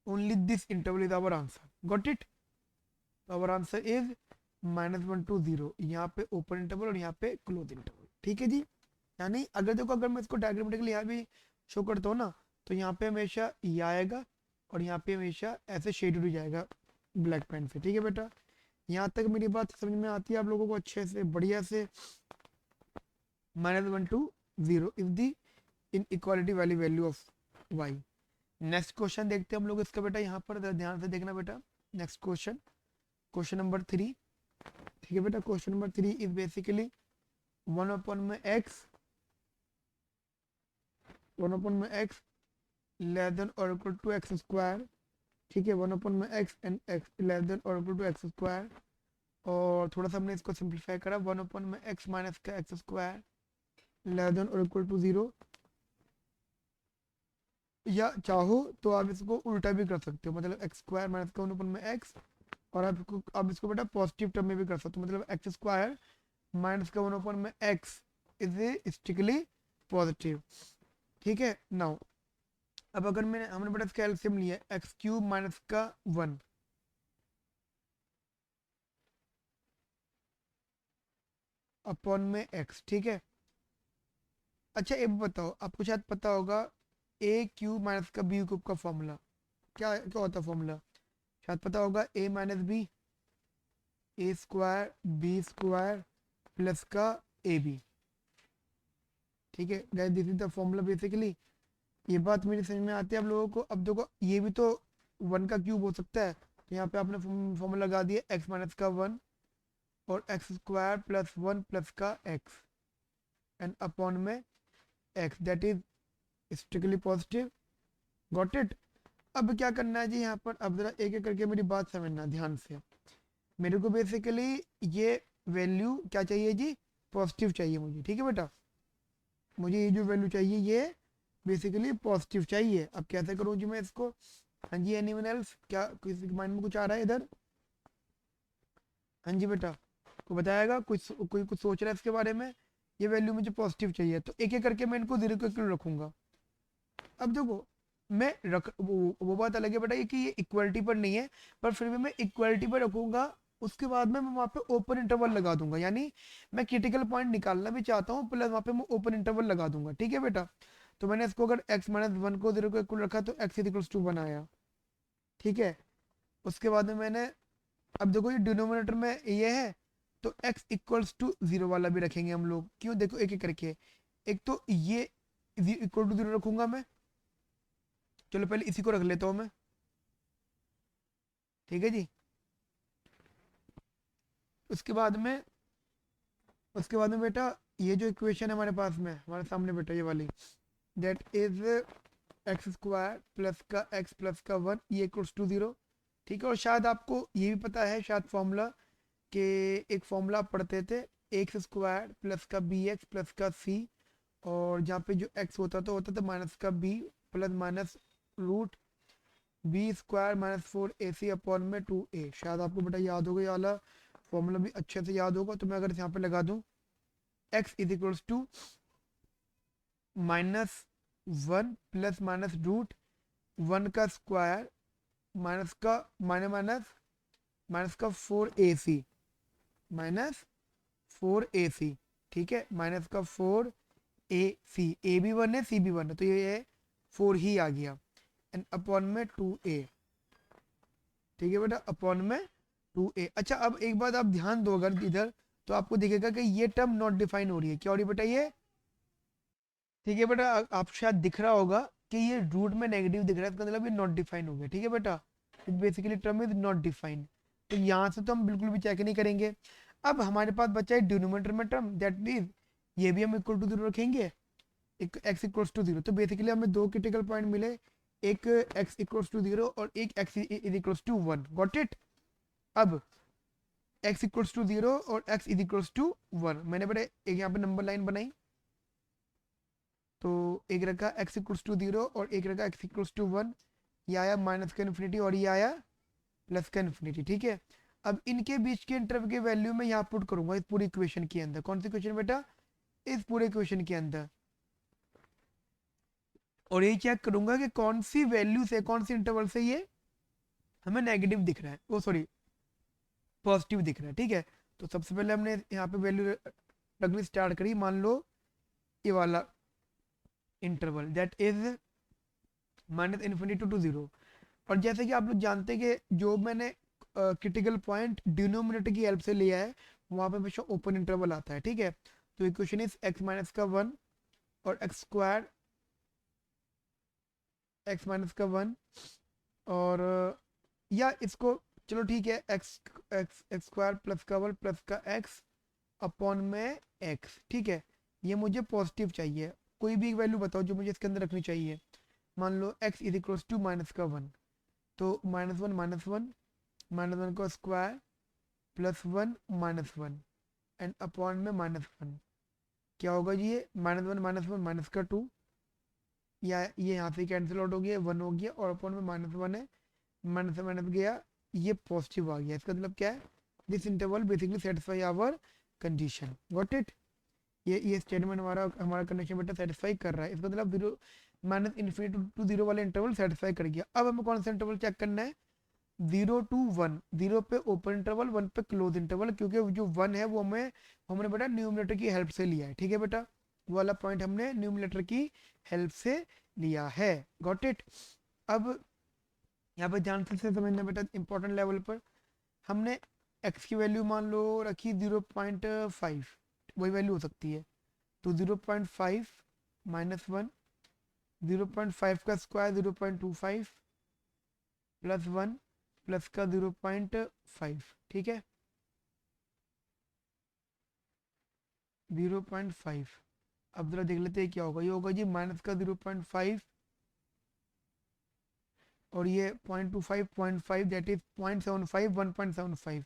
only this interval is our answer. Got it, our answer is -1 to 0। यहाँ पे ओपन इंटरवल और यहाँ पे क्लोज इंटरवल। ठीक है जी, यानी अगर देखो, अगर मैं इसको डायग्रामेटिकली यहाँ भी शो करता हूँ ना, तो यहाँ पे हमेशा ये आएगा और यहाँ पे हमेशा ऐसे शेड हो जाएगा ब्लैक पेन से। ठीक है बेटा, यहाँ तक मेरी बात समझ में आती है आप लोगों को अच्छे से, बढ़िया से। -1 to 0 is the inequality वाली value of y। Next question देखते हैं हम लोग इसका बेटा, यहाँ पर ध्यान से देखना बेटा। Next question, question number 3। ठीक है बेटा, question number 3 is basically 1 upon में x, 1 अपॉन में x लेस देन और इक्वल टू एक्स स्क्वायर। ठीक है, 1 अपॉन में x and x less than और इक्वल टू एक्स स्क्वायर। और थोड़ा सा हमने इसको सिंप्लीफाई करा, 1 अपॉन में x माइनस का एक्स स्क्वायर लेस देन और इक्वल टू 0। या चाहो तो आप इसको उल्टा भी कर सकते हो, मतलब एक्स स्क्वायर माइनस का 1 अपॉन में x, और आप इसको बेटा पॉजिटिव टर्म में भी कर सकते हो, मतलब एक्स स्क्वायर माइनस का 1 अपॉन में x इज स्ट्रिक्टली पॉजिटिव। ठीक है, नाउ अब अगर हमने बेटा इसका एलसीएम लिया, x³ माइनस का 1 अपॉन में x। ठीक है, अच्छा एक बताओ, आपको शायद पता होगा a³ माइनस का b³ का फॉर्मूला क्या क्या होता है, फॉर्मूला शायद पता होगा, a minus b, a square b square plus का ab। ठीक है guys, this is the formula basically. ये बात मेरी समझ में आती है आप लोगों को। अब देखो, ये भी तो 1 का क्यूब हो सकता है, तो यहाँ पे आपने फॉर्मूला लगा दिया x माइनस का 1 और एक्स स्क्वायर प्लस 1 प्लस का x एंड अपॉन में x, that is strictly positive. Got it. अब क्या करना है जी यहाँ पर, अब जरा एक एक करके मेरी बात समझना ध्यान से। मेरे को बेसिकली ये वैल्यू क्या चाहिए जी, पॉजिटिव चाहिए मुझे। ठीक है बेटा, मुझे ये जो वैल्यू चाहिए ये बेसिकली पॉजिटिव चाहिए। अब कैसे करूँ जी मैं इसको, हाँ जी, एनीवन एल्स, क्या किसी के माइंड में कुछ आ रहा है इधर, हाँ जी बेटा को बताएगा, कोई कुछ सोच रहा है इसके बारे में। ये वैल्यू मुझे पॉजिटिव चाहिए, तो एक एक करके मैं इनको 0 के क्यों रखूंगा। अब देखो, मैं वो बात अलग है बेटा, ये कि ये इक्वलिटी पर नहीं है, पर फिर भी मैं इक्वलिटी पर रखूंगा। उसके बाद में मैं वहाँ पे ओपन इंटरवल लगा दूंगा, यानी मैं क्रिटिकल पॉइंट निकालना भी चाहता हूँ, प्लस वहाँ पे मैं ओपन इंटरवल लगा दूंगा। ठीक है बेटा, तो मैंने इसको अगर x माइनस 1 को 0 के इक्वल रखा तो x इक्वल्स टू बनाया। ठीक है, उसके बाद में मैंने, अब देखो ये डिनोमिनेटर में ये है, तो x इक्वल्स टू 0 वाला भी रखेंगे हम लोग। क्यों, देखो एक एक करके, एक तो ये इक्वल टू 0 रखूंगा मैं, चलो पहले इसी को रख लेता हूँ मैं। ठीक है जी, उसके बाद में, बेटा ये जो इक्वेशन है हमारे पास में, हमारे सामने बेटा ये वाली, that is x square plus का x प्लस का 1 ये इक्वल्स टू 0। ठीक है, और शायद आपको ये भी पता है शायद फॉर्मूला, कि एक फॉर्मूला आप पढ़ते थे एक्स स्क्वायर प्लस का बी एक्स प्लस का सी, और जहाँ पे जो एक्स होता था माइनस का b plus minus root b square minus 4ac upon में 2a। शायद आपको बेटा याद होगा, ये वाला फॉर्मूला भी अच्छे से याद होगा। तो मैं अगर यहाँ पे लगा दूँ x is equals to minus 1 plus minus root 1 का स्क्वायर माइनस का माइनस माइनस का 4ac माइनस 4ac, ठीक है, माइनस का 4ac, ए भी 1 है सी भी 1 है, तो ये 4 ही आ गया, एंड अपॉन में 2a, ठीक है बेटा, अपॉन में 2a। अच्छा अब एक बात आप ध्यान दो अगर इधर, तो आपको दिखेगा कि ये टर्म नॉट डिफाइन हो रही है। क्या हो रही है बेटा ये? ठीक है बेटा, आप शायद दिख रहा होगा कि ये रूट में नेगेटिव दिख रहा है, इसका मतलब ये नॉट डिफाइन हो गया। ठीक है बेटा, basically term is not define. तो यहाँ से तो हम बिल्कुल भी चेक नहीं करेंगे। अब हमारे पास बचा है डिनोमिनेटर में टर्म, दैट मीन ये भी हम इक्वल टू 0 रखेंगे, एक्स इक्वल्स टू 0। तो बेसिकली हमें दो क्रिटिकल पॉइंट मिले, एक एक्स इक्वल्स टू 0 और एक x is equals to 1। Got it? अब x इक्वल्स टू 0 और x इज इक्वल्स टू 1, मैंने बेटा एक यहाँ पे नंबर लाइन बनाई, तो एक रखा x इक्वल्स टू 0 और एक रखा x इक्वल्स टू 1। ये आया माइनस का इन्फिनिटी और ये आया प्लस का इन्फिनिटी। ठीक है, अब इनके बीच के इंटरवल के वैल्यू में यहाँ पुट करूंगा इस पूरी इक्वेशन के अंदर। कौन सी इक्वेशन बेटा? इस पूरे इक्वेशन के अंदर। और ये चेक करूंगा कि कौन सी वैल्यू से, कौन सी इंटरवल से ये हमें नेगेटिव दिख रहा है, वो सॉरी पॉजिटिव दिख रहा है। ठीक है, तो सबसे पहले हमने यहाँ पे वैल्यू रखनी स्टार्ट करी। मान लो ये वाला interval that is minus infinity to 0। और जैसे कि आप लोग जानते हैं कि जो मैंने क्रिटिकल पॉइंट डिनोमिनेटर की हेल्प से लिया है, वहाँ पे हमेशा ओपन इंटरवल आता है। ठीक है, तो इक्वेशन इज एक्स माइनस का 1 और एक्स स्क्वायर एक्स माइनस का 1, और या इसको चलो ठीक है, x x x square plus का 1 प्लस का एक्स अपॉन में एक्स। ठीक है, ये मुझे पॉजिटिव चाहिए। कोई भी एक वैल्यू बताओ जो मुझे इसके अंदर रखनी चाहिए। मान लो x is equals to minus का 1, तो माइनस वन का स्क्वायर प्लस 1 -1 एंड अपॉन में -1। क्या होगा जी? ये -1 माइनस का 2, या ये यहाँ से कैंसिल आउट हो गया, 1 हो गया, और अपॉन में -1 है, माइनस से माइनस गया, ये पॉजिटिव आ गया। इसका मतलब क्या है? This interval basically satisfy our condition. Got it? ये स्टेटमेंट हमारा हमारा कंडीशन बेटा सेटिस्फाई कर रहा है। इसका मतलब 0 माइनस इन्फिनिटी टू 0 वाले इंटरवल सेटिस्फाई कर गया। अब हमें कौन सा इंटरवल चेक करना है? 0 टू 1, 0 पे ओपन इंटरवल, 1 पे क्लोज इंटरवल, क्योंकि जो 1 है वो हमने बेटा न्यूमरेटर की हेल्प से लिया है। ठीक है बेटा, वो वाला पॉइंट हमने न्यूमरेटर की हेल्प से लिया है। Got it? अब यहाँ पे ध्यान से समझना बेटा, इंपॉर्टेंट लेवल पर हमने x की वैल्यू मान लो रखी 0.5, वही वैल्यू हो सकती है। तो 0.5 -1, 0.5 का स्क्वायर 0.25 प्लस 1 प्लस का 0.5। ठीक है, 0.5। अब जरा देख लेते हैं क्या होगा। ये होगा जी माइनस का 0.5 और ये 0.25 0.5 दैट इज 0.75 1.75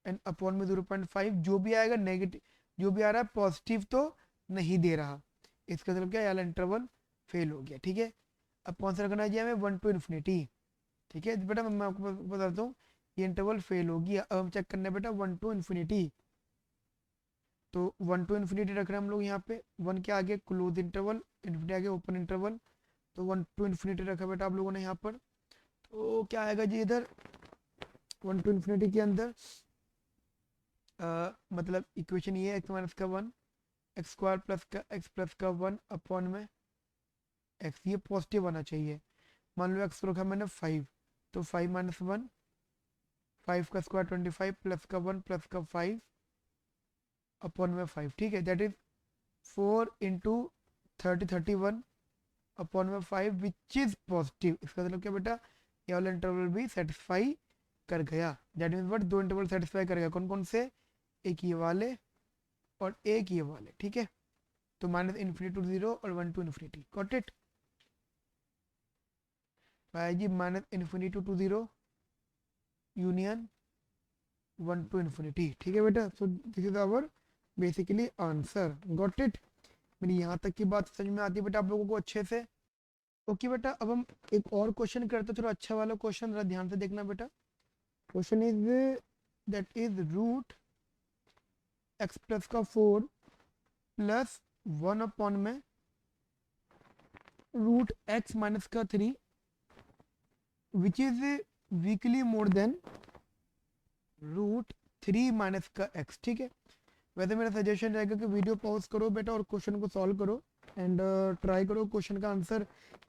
एंड अपॉन में 0.5। जो भी आएगा नेगेटिव, जो भी आ रहा है पॉजिटिव तो नहीं दे रहा, इसका मतलब क्या है? इंटरवल फेल हो गया। ठीक है, अब कौन सा रखना चाहिए हमें? 1 टू इन्फिनिटी। ठीक है बेटा, मैं आपको बताता हूँ, ये इंटरवल फेल हो गया। अब हम चेक करना है बेटा 1 टू इन्फिनिटी। तो 1 टू इन्फिनिटी रख रहे हैं हम लोग यहाँ पे। 1 के आगे क्लोज इंटरवल, इन्फिनिटी आगे ओपन इंटरवल, तो 1 टू इन्फिनिटी रखा बेटा आप लोगों ने यहाँ पर। तो क्या आएगा जी इधर 1 टू इन्फिनिटी के अंदर? मतलब इक्वेशन ये है एक्स माइनस का 1 एक्स स्क्वायर प्लस का एक्स प्लस का 1 अपॉन में एक्स, ये पॉजिटिव आना चाहिए। मान लो एक्स रखा मैंने 5, तो 5 -1, 5 का स्क्वायर 25 प्लस का 1 प्लस का 5 अपॉन में 5। ठीक है, दैट इज 4 इंटू 31 अपॉन में 5 विच इज पॉजिटिव। इसका मतलब क्या बेटा? ये वाला इंटरवल भी सेटिस्फाई कर गया। दैट मीन्स बट दो इंटरवल सेटिस्फाई कर गया। कौन कौन से? एक ये वाले और एक ये वाले। ठीक है, तो माइनस इन्फिनिटी टू 0 और 1 टू इन्फिनिटी। Got it? जी minus infinity to 0 union 1 to infinity। ठीक है बेटा, so this is our basically answer. Got it? मेरी यहाँ तक की बात समझ में आती है बेटा आप लोगों को अच्छे से? ओके बेटा, अब हम एक और क्वेश्चन करते हैं, थोड़ा अच्छा वाला क्वेश्चन, जरा ध्यान से देखना बेटा। Question is that is root x plus का 4 प्लस 1 अपॉन में रूट एक्स माइनस का 3 which is weekly more than root 3 minus का एक्स। ठीक है, वैसे मेरा सजेशन रहेगा कि वीडियो पॉज करो बेटा और क्वेश्चन को सॉल्व करो एंड ट्राई करो क्वेश्चन का आंसर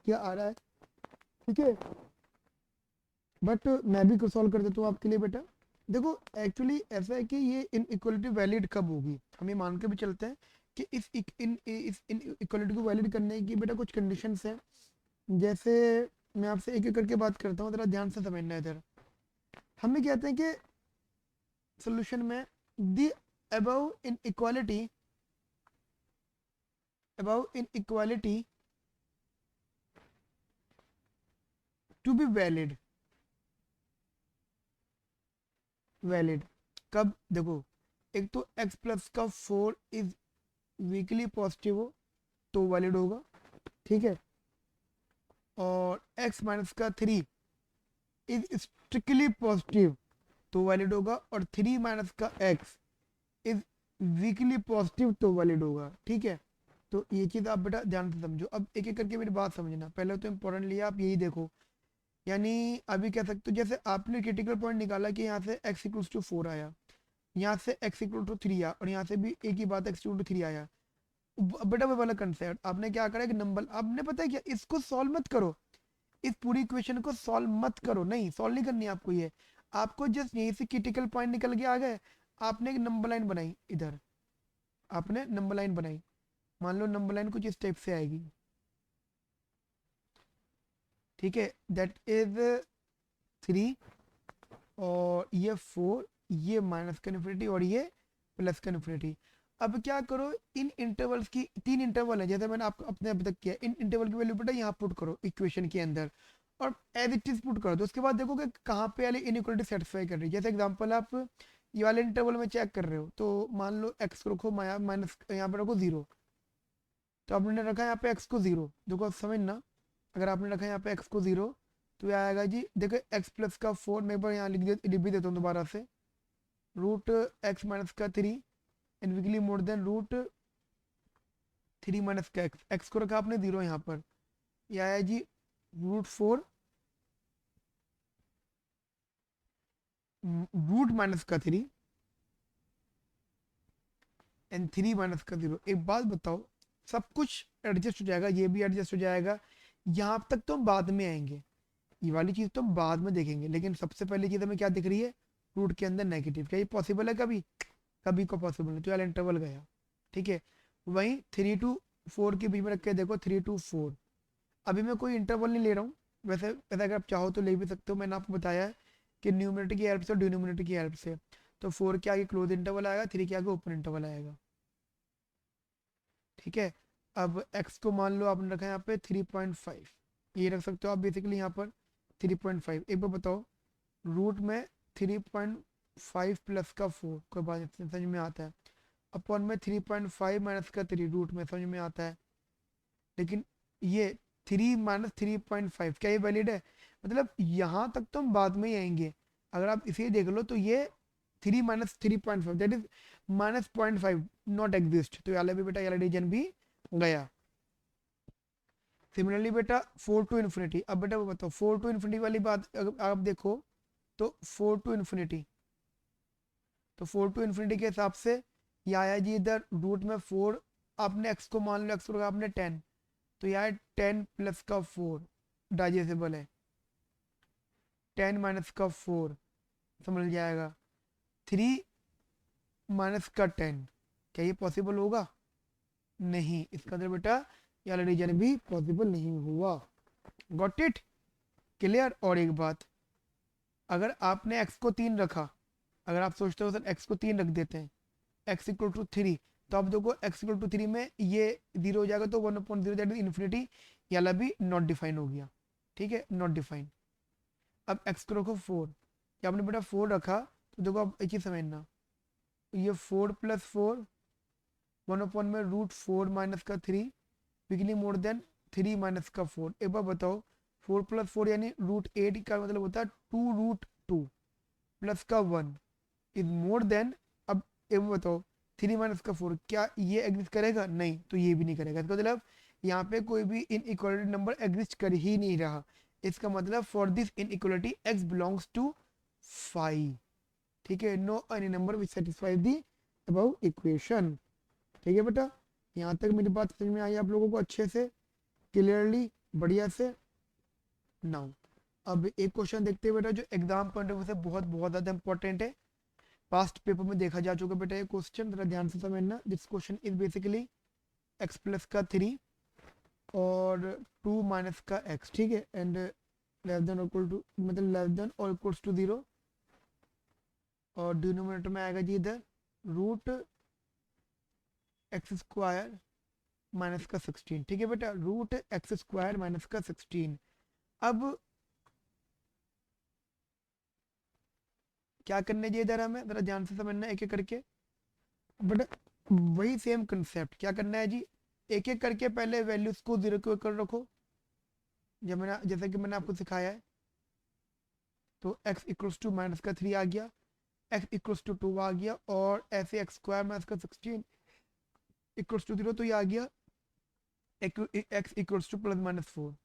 क्या आ रहा है। ठीक है, बट मैं भी सॉल्व कर देता हूँ आपके लिए बेटा। देखो एक्चुअली ऐसा है कि ये इनइक्वालिटी वैलिड कब होगी, हम ये मान के भी चलते हैं कि इस इनइक्वालिटी को वैलिड करने की बेटा कुछ कंडीशंस हैं। जैसे मैं आपसे एक एक करके बात करता हूँ, ज़रा ध्यान से समझना है इधर। हमें कहते हैं कि सोल्यूशन में the above inequality to be valid कब? देखो, एक तो x प्लस का 4 इज वीकली पॉजिटिव हो तो वैलिड होगा। ठीक है, और x माइनस का 3 इज स्ट्रिक्टली पॉजिटिव तो वैलिड होगा, और 3 माइनस का x इज वीकली पॉजिटिव तो वैलिड होगा। ठीक है, तो ये चीज़ आप बेटा ध्यान से समझो। अब एक एक करके मेरी बात समझना, पहले तो इंपॉर्टेंट लिया आप यही देखो। यानी अभी कह सकते हो जैसे आपने क्रिटिकल पॉइंट निकाला कि यहाँ से x इक्वल्स टू 4 आया, यहाँ से x इक्वल टू 3 आया, और यहाँ से भी एक ही बात x इक्वल टू 3 आया। बेटा वो वाला कंसेप्ट आपने क्या करा कि नंबर, आपने पता है क्या, इसको सॉल्व मत करो, इस पूरी इक्वेशन को सॉल्व मत करो, नहीं सॉल्व नहीं करनी है आपको ये। आपको जस्ट यहीं से क्रिटिकल पॉइंट निकल के आ गए, आपने एक नंबर लाइन बनाई इधर, आपने नंबर लाइन बनाई। मान लो नंबर लाइन कुछ इस टाइप से आएगी। ठीक है, दैट इज 3 और ये 4, ये माइनस का इन्फिनिटी और ये प्लस का इन्फिनिटी। अब क्या करो, इन इंटरवल्स की 3 इंटरवल है जैसे मैंने आपको अपने अभी तक किया, इन इंटरवल की वैल्यू बेटा यहाँ पुट करो इक्वेशन के अंदर और एज इट इज पुट कर दो। उसके बाद देखो कि कहाँ पे वाली इनइक्वालिटी सेटिस्फाई कर रही है। जैसे एग्जांपल आप ये वाले इंटरवल में चेक कर रहे हो, तो मान लो एक्स को रखो माइनस, यहाँ पे रखो 0, तो आपने रखा है यहाँ पे एक्स को 0। देखो अब समझना, अगर आपने रखा है यहाँ पे एक्स को 0 तो यह आएगा जी, देखो एक्स प्लस का 4, मैं एक बार यहाँ लिख भी देता हूँ दोबारा से, रूट एक्स माइनस का 3 and weekly more than root 3 minus का एक्स। एक्स को रखा आपने 0 यहाँ पर, यह आया जी रूट 4 रूट माइनस का 3 एंड 3 माइनस का 0। एक बात बताओ, सब कुछ एडजस्ट हो जाएगा, ये भी एडजस्ट हो जाएगा, यहाँ तक तो हम बाद में आएंगे, ये वाली चीज़ तो हम बाद में देखेंगे, लेकिन सबसे पहली चीज़ हमें क्या दिख रही है, रूट के अंदर नेगेटिव। क्या ये पॉसिबल है? कभी कभी को पॉसिबल नहीं, तो यार इंटरवल गया। ठीक है, वहीं 3 to 4 के बीच में रख के देखो, 3 to 4। अभी मैं कोई इंटरवल नहीं ले रहा हूँ, वैसे अगर आप चाहो तो ले भी सकते हो। मैंने आपको बताया है कि न्यूमरेटर की हेल्प से और डिनोमिनेटर की हेल्प से, तो 4 के आगे क्लोज इंटरवल आएगा, 3 के आगे ओपन इंटरवल आएगा। ठीक है, अब x को मान लो आपने रखा है यहाँ पे 3.5, ये रख सकते हो आप बेसिकली यहाँ पर 3.5। एक बार बताओ, रूट में 3.5 प्लस का 4 कोई बात नहीं, समझ में आता है, अपॉन में 3.5 माइनस का 3 रूट में, समझ में आता है। लेकिन ये 3 माइनस 3.5 क्या ये वैलिड है? मतलब यहाँ तक तो हम बाद में ही आएंगे। अगर आप इसे देख लो तो ये 3 minus 3.5 that is minus 0.5 not exist, तो यार भी बेटा यार रीजन भी गया। सिमिलरली बेटा 4 टू इन्फिनिटी, अब बेटा वो बताओ 4 टू इन्फिनिटी वाली बात अगर आप देखो तो 4 टू इन्फिनिटी, तो 4 टू इन्फिनिटी के हिसाब से ये आया जी इधर रूट में 4, आपने एक्स को मान लो, एक्स को आपने 10, तो यार 10 प्लस का 4 डाइजेबल है, 10 माइनस का 4 समझ जाएगा, 3 माइनस का 10, क्या ये पॉसिबल होगा? नहीं, इसका अंदर बेटा ये वाला रीजन भी पॉसिबल नहीं हुआ। Got it? क्लियर? और एक बात, अगर आपने x को 3 रखा, अगर आप सोचते हो सर x को 3 रख देते हैं, x इक्वल टू 3, तो आप देखो x इक्वल टू 3 में ये 0 हो जाएगा, तो 1/0 दैट इज इन्फिनिटी, ये वाला भी नॉट डिफाइन हो गया। ठीक है, नॉट डिफाइन। अब x को रखो 4, क्या आपने बेटा 4 रखा, तो देखो आप एक ही समझना, ये 4+4 1/√4 - 3 बिगनी मोर देन 3 - 4। एक बार बताओ, 4+4 यानी √8 का मतलब होता है 2√2 प्लस का 1 इज मोर देन। अब एक बार बताओ, 3 - 4 क्या ये एग्जिस्ट करेगा? नहीं, तो ये भी नहीं करेगा। इसका मतलब यहाँ पे कोई भी इनइक्वालिटी नंबर एग्जिस्ट कर ही नहीं रहा। इसका मतलब for this inequality x belongs to 5। ठीक है, no any number which satisfies the above equation. ठीक है बेटा, यहाँ तक मेरी बात समझ में आई आप लोगों को अच्छे से, क्लियरली, बढ़िया से। नाउ अब एक क्वेश्चन देखते हैं बेटा, जो एग्जाम पॉइंट ऑफ व्यू से बहुत बहुत ज्यादा इंपॉर्टेंट है, पास्ट पेपर में देखा जा चुका बेटा। ये क्वेश्चन जरा ध्यान से समझना। This question is basically x plus का 3 और 2 माइनस का x, ठीक है, and less than equal to, मतलब लेस देन और इक्वल्स टू 0, और डिनोमिनेटर में आएगा जी इधर √x² माइनस का 16। ठीक है बेटा, √x² माइनस का 16। अब क्या करने जी इधर हमें, जरा ध्यान से समझना एक एक करके। बट वही सेम कंसेप्ट, क्या करना है जी, एक एक करके पहले वैल्यूज को 0 के ऊपर रखो, जैसे कि मैंने आपको सिखाया है। तो x इक्वल्स टू माइनस का 3 आ गया, x इक्वल्स टू 2 आ गया, और ऐसे x² माइनस का 16 इक्वल्स टू 0, तो ये आ गया x इक्वल्स टू +-4।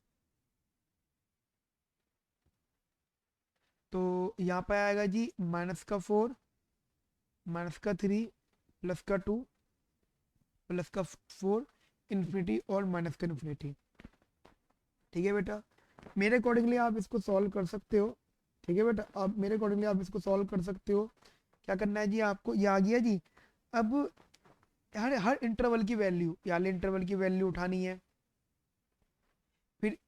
तो यहाँ पे आएगा जी -4 -3 +2 +4 इन्फिनिटी और -∞। ठीक है बेटा, मेरे अकॉर्डिंगली आप इसको सॉल्व कर सकते हो। ठीक है बेटा, आप मेरे अकॉर्डिंगली आप इसको सॉल्व कर सकते हो। क्या करना है जी आपको, ये आ गया जी। अब हर हर इंटरवल की वैल्यू, यानी इंटरवल की वैल्यू उठानी है, फिर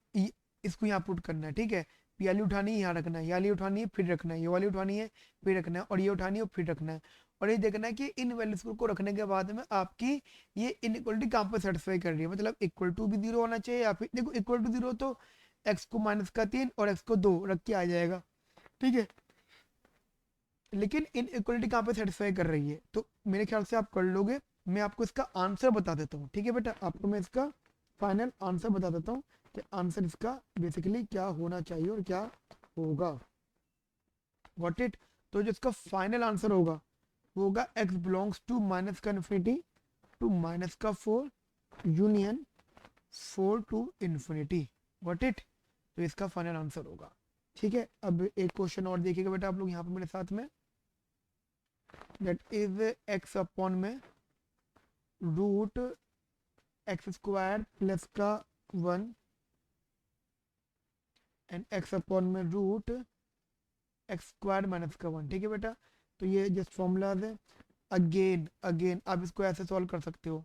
इसको यहाँ पुट करना है। ठीक है, ये वाली उठानी है, यहाँ रखना है, ये वाली उठानी है फिर रखना है, ये वाली उठानी है फिर रखना है, और ये उठानी है फिर रखना है। और ये देखना है कि इन वैल्यूज को रखने के बाद में आपकी ये इनइक्वालिटी कहाँ पर सेटिस्फाई कर रही है, मतलब इक्वल टू भी 0 होना चाहिए, या फिर देखो इक्वल टू 0 तो x को माइनस का 3 और x को 2 रख के आ जाएगा। ठीक है, लेकिन इनइक्वालिटी कहाँ पे सेटिस्फाई कर रही है, तो मेरे ख्याल से आप कर लोगे। मैं आपको इसका आंसर बता देता हूँ। ठीक है बेटा, आपको मैं इसका फाइनल आंसर बता देता हूँ कि आंसर इसका बेसिकली क्या होना चाहिए और क्या होगा। Got it? तो जो इसका फाइनल आंसर होगा वो होगा x बिलोंग्स टू माइनस का इन्फिनिटी टू माइनस का 4 union 4 to infinity. Got it? तो इसका फाइनल आंसर होगा। ठीक है, अब एक क्वेश्चन और देखिएगा बेटा आप लोग यहाँ पे मेरे साथ में, दैट इज x अपॉन में √x² प्लस का 1 एंड x अपॉन में √x² माइनस का 1। ठीक है बेटा, तो ये जस्ट फॉर्मूलाज है। अगेन अगेन आप इसको ऐसे सॉल्व कर सकते हो,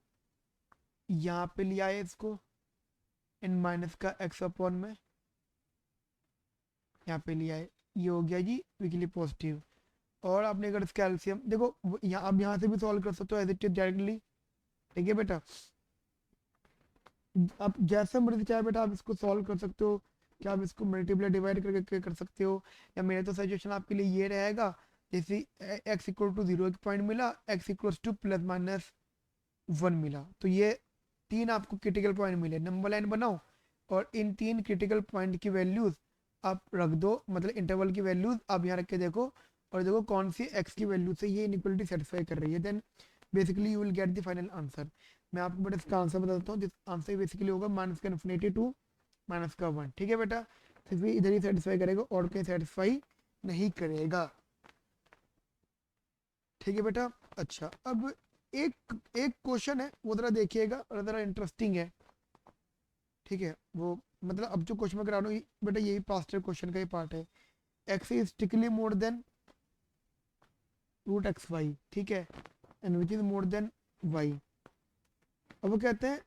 यहाँ पे लिया है इसको इन माइनस का x अपॉन में, यहाँ पे लिया है, ये हो गया जी वीकली पॉजिटिव। और आपने अगर इसका एलसीएम देखो, यहाँ आप यहाँ से भी सॉल्व कर सकते हो एज इट इज डायरेक्टली। ठीक है बेटा, आप जैसे मर्जी चाहे बेटा आप इसको सॉल्व कर सकते हो, कि आप इसको मल्टीप्लाई डिवाइड करके कर सकते हो, या मेरे तो सजेशन आपके लिए ये रहेगा, जैसे x इक्वल टू 0 एक पॉइंट मिला, x इक्वल टू +-1 मिला, तो ये तीन आपको क्रिटिकल पॉइंट मिले, नंबर लाइन बनाओ और इन तीन क्रिटिकल पॉइंट की वैल्यूज आप रख दो, मतलब इंटरवल की वैल्यूज आप यहाँ रख के देखो, और देखो कौन सी x की वैल्यू से ये इनइक्वालिटी सेटिस्फाई कर रही है, then basically you will get the final answer. मैं आपको बट इसका आंसर बता देता हूँ, जिस आंसर बेसिकली होगा माइनस का इन्फिनिटी टू माइनस का 1। ठीक है बेटा, सिर्फ इधर ही सेटिस्फाई करेगा और कहीं सेटिस्फाई नहीं करेगा। ठीक है बेटा, अच्छा अब एक एक क्वेश्चन है वो जरा देखिएगा, और जरा इंटरेस्टिंग है। ठीक है, वो मतलब अब जो क्वेश्चन मैं करा रहा हूँ बेटा यही पास्ट क्वेश्चन का ही पार्ट है। x is strictly more than √xy, ठीक है, and which is more than y। अब वो कहते हैं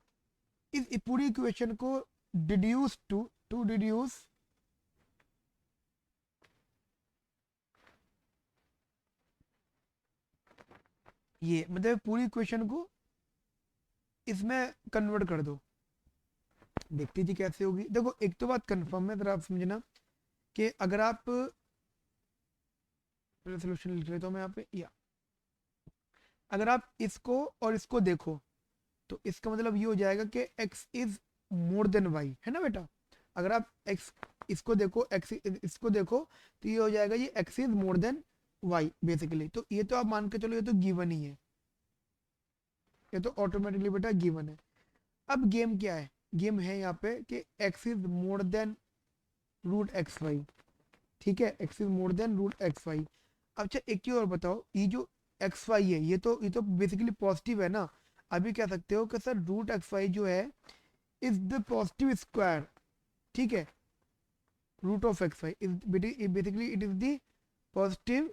इस पूरी इक्वेशन को डिड्यूस टू डिड्यूस ये, मतलब पूरी इक्वेशन को इसमें कन्वर्ट कर दो। देखती थी कैसे होगी। देखो एक तो बात कंफर्म है, जरा आप समझना कि अगर आप सोल्यूशन लिख लेता हूँ मैं यहाँ पे, या अगर आप इसको और इसको देखो तो इसका मतलब ये हो जाएगा कि x is more than y, है ना बेटा। अगर आप x इसको देखो, x इसको देखो, तो ये हो जाएगा ये x is more than y basically. तो ये तो आप मान के चलो ये तो गिवन ही है, ये तो ऑटोमेटिकली बेटा गिवन है। अब गेम क्या है, गेम है यहाँ पे कि x is more than root x y, ठीक है, x is more than root x y. अच्छा एक चीज और बताओ, ये जो एक्स वाई है ये तो बेसिकली पॉजिटिव है ना। अभी कह सकते हो कि सर रूट एक्स वाई जो है इज द पॉजिटिव स्क्वायर, ठीक है, root of x y is basically it is the positive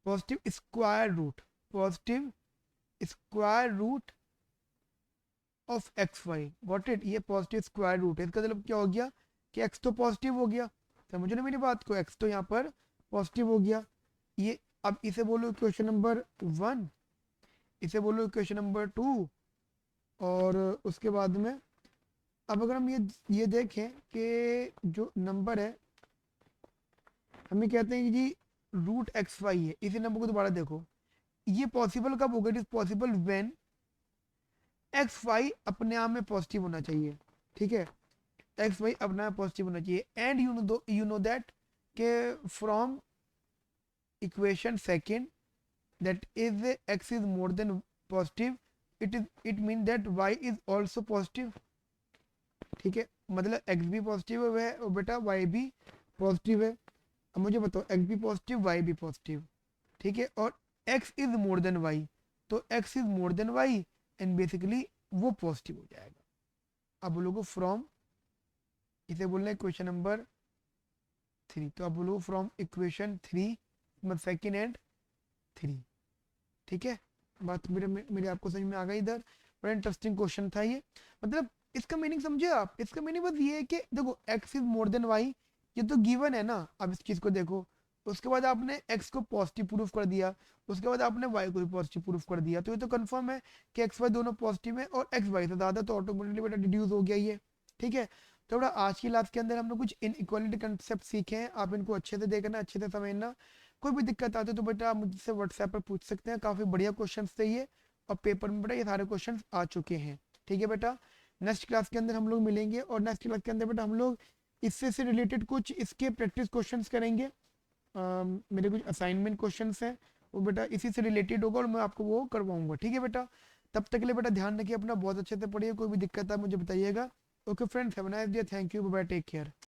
positive square root, positive square root of x y, got it. ये पॉजिटिव स्क्वायर रूट है, इसका मतलब क्या हो गया कि एक्स तो पॉजिटिव हो गया, समझो ना मेरी बात को, एक्स तो यहाँ पर पॉजिटिव हो गया। ये अब इसे बोलो क्वेश्चन नंबर 1, इसे बोलो क्वेश्चन नंबर 2, और उसके बाद में अब अगर हम ये देखें कि जो नंबर है हमें कहते हैं कि जी रूट एक्स वाई है, इसी नंबर को दोबारा देखो, ये पॉसिबल कब होगा, it is possible when x y अपने आप में पॉजिटिव होना चाहिए, ठीक है, एक्स वाई अपने आप पॉजिटिव होना चाहिए। एंड यू नो दैट के from equation second that is x is more than positive, it mean that y is also positive, ठीक है, मतलब x भी पॉजिटिव है और बेटा y भी पॉजिटिव है। अब मुझे बताओ x भी पॉजिटिव y भी पॉजिटिव, ठीक है, और x is more than y, तो x is more than y and basically वो पॉजिटिव हो जाएगा। अब बोलोगे फ्रॉम, इसे बोलना है क्वेश्चन नंबर 3, तो अब बोलो फ्रॉम इक्वेशन 3 सेकेंड एंड 3, ठीक है। बात मेरे आपको समझ में आ गई इधर, बड़ा इंटरेस्टिंग क्वेश्चन था ये। मतलब इसका मीनिंग समझे आप, इसका मीनिंग बस ये है कि देखो x is more than y, ये तो गिवन है ना। अब इस चीज को देखो, उसके बाद आपने x को पॉजिटिव प्रूफ कर दिया, उसके बाद आपने y को भी पॉजिटिव प्रूफ कर दिया, तो ये तो कंफर्म है कि एक्स वाई दोनों पॉजिटिव है और एक्स वाई से ज़्यादा, तो ऑटोमेटिकली बेटा डिड्यूस हो गया ये, ठीक है। तो बेटा आज की क्लास के अंदर हमने कुछ इनइक्वालिटी कंसेप्ट सीखे हैं, आप इनको अच्छे से देखना, अच्छे से समझना। कोई भी दिक्कत आती है तो बेटा आप मुझसे व्हाट्सएप पर पूछ सकते हैं, काफ़ी बढ़िया क्वेश्चन थे ये, और पेपर में बेटा ये सारे क्वेश्चन आ चुके हैं, ठीक है बेटा। नेक्स्ट क्लास के अंदर हम लोग मिलेंगे, और नेक्स्ट क्लास के अंदर बेटा हम लोग इससे से रिलेटेड कुछ इसके प्रैक्टिस क्वेश्चंस करेंगे। मेरे कुछ असाइनमेंट क्वेश्चंस हैं, वो बेटा इसी से रिलेटेड होगा और मैं आपको वो करवाऊंगा, ठीक है बेटा। तब तक के लिए बेटा ध्यान रखिए अपना, बहुत अच्छे से पढ़िए, कोई भी दिक्कत है मुझे बताइएगा। Okay friends, have a nice day, thank you, bye bye, take care.